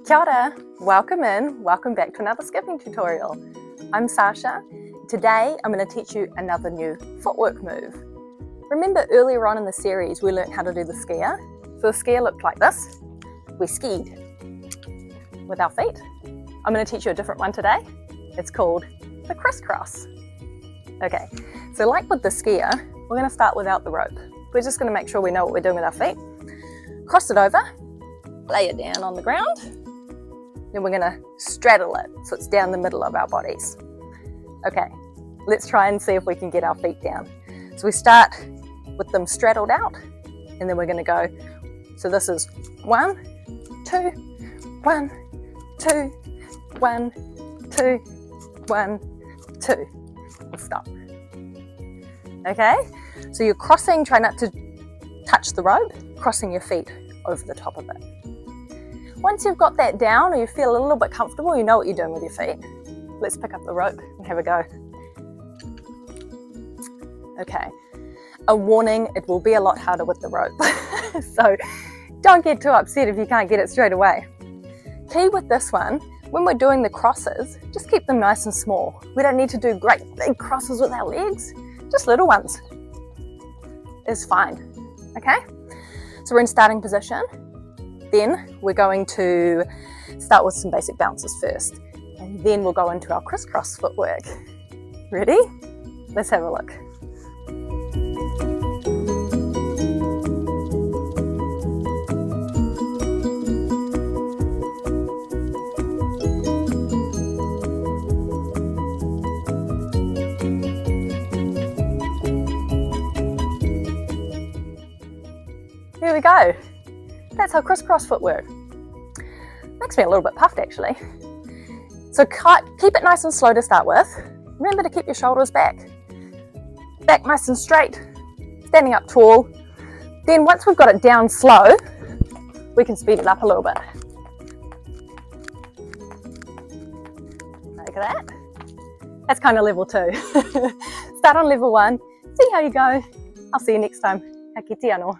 Kia ora, welcome back to another skipping tutorial. I'm Sacha. Today I'm going to teach you another new footwork move. Remember earlier on in the series we learned how to do the skier? So the skier looked like this. We skied with our feet. I'm going to teach you a different one today. It's called the crisscross. Okay, so like with the skier, we're going to start without the rope. We're just going to make sure we know what we're doing with our feet. Cross it over, lay it down on the ground. Then we're going to straddle it so it's down the middle of our bodies. Okay, let's try and see if we can get our feet down. So we start with them straddled out, and then we're going to go. So this is 1, 2, 1, 2, 1, 2, 1, 2. We'll stop. Okay, so you're crossing, try not to touch the rope, crossing your feet over the top of it. Once you've got that down or you feel a little bit comfortable, you know what you're doing with your feet. Let's pick up the rope and have a go. Okay, a warning, it will be a lot harder with the rope. So don't get too upset if you can't get it straight away. Key with this one, when we're doing the crosses, just keep them nice and small. We don't need to do great big crosses with our legs, just little ones is fine, okay? So we're in starting position. Then we're going to start with some basic bounces first, and then we'll go into our crisscross footwork. Ready? Let's have a look. There we go. That's our crisscross footwork. Makes me a little bit puffed actually. So keep it nice and slow to start with. Remember to keep your shoulders back. Back nice and straight. Standing up tall. Then once we've got it down slow, we can speed it up a little bit. Look at that. That's kind of level 2. Start on level 1. See how you go. I'll see you next time. Ka kite anō.